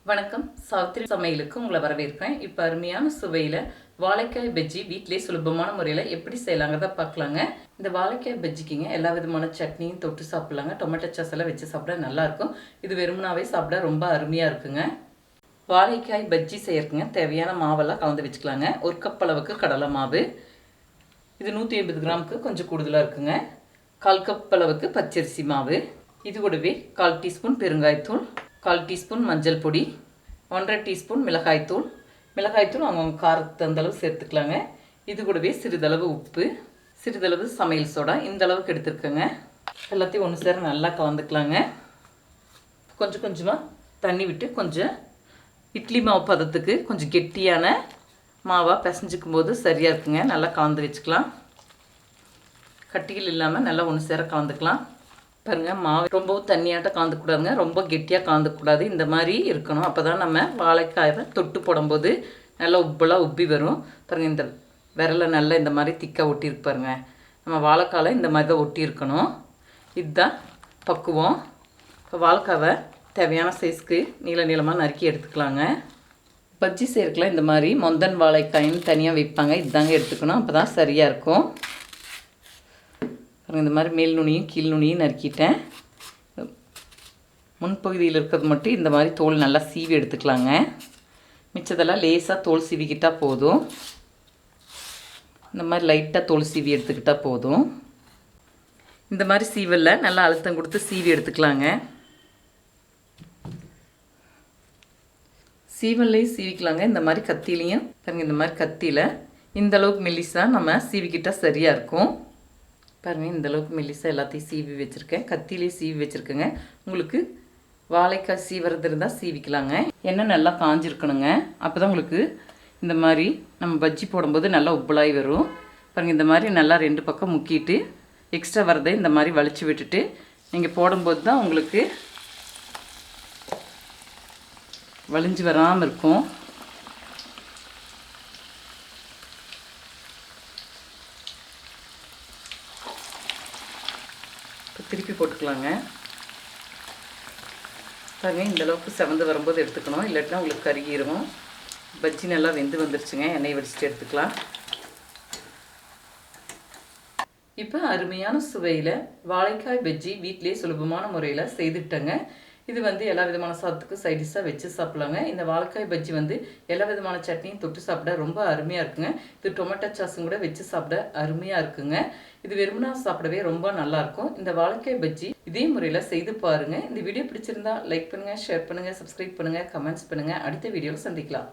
வணக்கம். சாவித்திரி சமையலுக்கு உங்களை வரவேற்கிறேன். இப்போ அருமையான சுவையில் வாழைக்காய் பஜ்ஜி வீட்டிலே சுலபமான முறையில் எப்படி செய்யலாங்கிறத பார்க்கலாங்க. இந்த வாழைக்காய் பஜ்ஜிக்குங்க எல்லா விதமான சட்னியும் தொட்டு சாப்பிட்லாங்க. டொமேட்டோ சாஸ் எல்லாம் வச்சு சாப்பிட நல்லாயிருக்கும். இது வெறுமனாவே சாப்பிட ரொம்ப அருமையாக இருக்குங்க. வாழைக்காய் பஜ்ஜி செய்யறதுங்க தேவையான மாவெல்லாம் கலந்து வச்சுக்கலாங்க. 1 கப் அளவுக்கு கடலை மாவு, இது 180 கிராமுக்கு கொஞ்சம் கூடுதலாக இருக்குங்க. 1/4 கப் அளவுக்கு பச்சரிசி மாவு, இது கூடவே 1/4 டீஸ்பூன் பெருங்காயத்தூள், 1/4 டீஸ்பூன் மஞ்சள் பொடி, 1/2 டீஸ்பூன் மிளகாய்த்தூள் அவங்க காரத்துக்கு தகுந்தளவு சேர்த்துக்கலாங்க. இது கூடவே சிறிதளவு உப்பு, சிறிதளவு சமையல் சோடா இந்த அளவுக்கு எடுத்துருக்கேங்க. எல்லாத்தையும் ஒன்று சேர நல்லா கலந்துக்கலாங்க. கொஞ்சம் கொஞ்சமாக தண்ணி விட்டு கொஞ்சம் இட்லி மாவு பதத்துக்கு கொஞ்சம் கெட்டியான மாவாக பிசைஞ்சிக்கும் போது சரியாக இருக்குங்க. நல்லா கலந்து வச்சுக்கலாம். கட்டிகள் இல்லாமல் நல்லா ஒன்று சேர கலந்துக்கலாம். பாருங்கள், மாவு ரொம்பவும் தண்ணியாட்ட கலந்துக்கூடாதுங்க, ரொம்ப கெட்டியாக கலந்துக்கூடாது. இந்த மாதிரி இருக்கணும். அப்போ தான் நம்ம வாழைக்காயை தொட்டு போடும்போது நல்லா உப்பெல்லாம் உப்பி வரும். பாருங்கள், இந்த விரலை நல்லா இந்த மாதிரி திக்காக ஒட்டியிருக்கு பாருங்க. நம்ம வாழைக்காயை இந்த மாதிரி தான் ஒட்டி இருக்கணும். இதுதான் பக்குவம். இப்போ வாழைக்காவை தேவையான சைஸ்க்கு நீளமாக நறுக்கி எடுத்துக்கலாங்க. பஜ்ஜி செய்யறதுக்குலாம் இந்த மாதிரி மொந்தன் வாழைக்காயின்னு தனியாக வைப்பாங்க. இதுதாங்க எடுத்துக்கணும், அப்போ தான் சரியாக இருக்கும். இந்த மாதிரி மேல் நுனியும் கீழ் நுனியும் நறுக்கிட்டேன். முன்பகுதியில் இருக்கிறது மட்டும் இந்த மாதிரி தோல் நல்லா சீவி எடுத்துக்கலாங்க. மிச்சதெல்லாம் லேசாக தோல் சீவிக்கிட்டால் போதும். இந்த மாதிரி லைட்டாக தோல் சீவி எடுத்துக்கிட்டால் போதும். இந்த மாதிரி சீவலில் நல்லா அழுத்தம் கொடுத்து சீவி எடுத்துக்கலாங்க. சீவல்லையும் சீவிக்கலாங்க. இந்த மாதிரி கத்திலையும் பாருங்கள், இந்த மாதிரி கத்தியில் இந்த அளவுக்கு மெல்லிசாக நம்ம சீவிக்கிட்டால் சரியாக இருக்கும். பாருங்கள், இந்தளவுக்கு மெல்லிசாக எல்லாத்தையும் சீவி வச்சுருக்கேன். கத்திலேயே சீவி வச்சுருக்கேங்க. உங்களுக்கு வாழைக்காய் சீவறது இருந்தால் சீவிக்கலாங்க. எண்ணெய் நல்லா காஞ்சிருக்கணுங்க. அப்போ தான் உங்களுக்கு இந்த மாதிரி நம்ம பஜ்ஜி போடும்போது நல்லா உப்பலாகி வரும். பாருங்கள், இந்த மாதிரி நல்லா 2 பக்கம் முக்கிட்டு எக்ஸ்ட்ரா வரதை இந்த மாதிரி வலிச்சு விட்டுட்டு நீங்கள் போடும்போது தான் உங்களுக்கு வலிஞ்சு வராமல் இருக்கும். திருப்பி போட்டுக்கலாங்க. பாருங்கள், இந்தளவுக்கு செவந்து வரும்போது எடுத்துக்கணும், இல்லாட்டினா உங்களுக்கு கருகிரும். பஜ்ஜி நல்லா வெந்து வந்துருச்சுங்க. எண்ணெய் வடிச்சிட்டு எடுத்துக்கலாம். இப்போ அருமையான சுவையில் வாழைக்காய் பஜ்ஜி வீட்டிலே சுலபமான முறையில் செய்துட்டேங்க. இது எல்லா விதமான சாதத்துக்கு சைடிஷாக வச்சு சாப்பிட்லாங்க. இந்த வாழைக்காய் பஜ்ஜி எல்லா விதமான சட்னியும் தொட்டு சாப்பிட ரொம்ப அருமையாக இருக்குங்க. இது டொமேட்டோ சாஸும் கூட வச்சு சாப்பிட அருமையாக இருக்குங்க. இது வெறுமனா சாப்பிடவே ரொம்ப நல்லாயிருக்கும். இந்த வாழைக்காய் பஜ்ஜி இதே முறையில் செய்து பாருங்கள். இந்த வீடியோ பிடிச்சிருந்தா லைக் பண்ணுங்கள், ஷேர் பண்ணுங்கள், சப்ஸ்கிரைப் பண்ணுங்கள், கமெண்ட்ஸ் பண்ணுங்கள். அடுத்த வீடியோவில் சந்திக்கலாம்.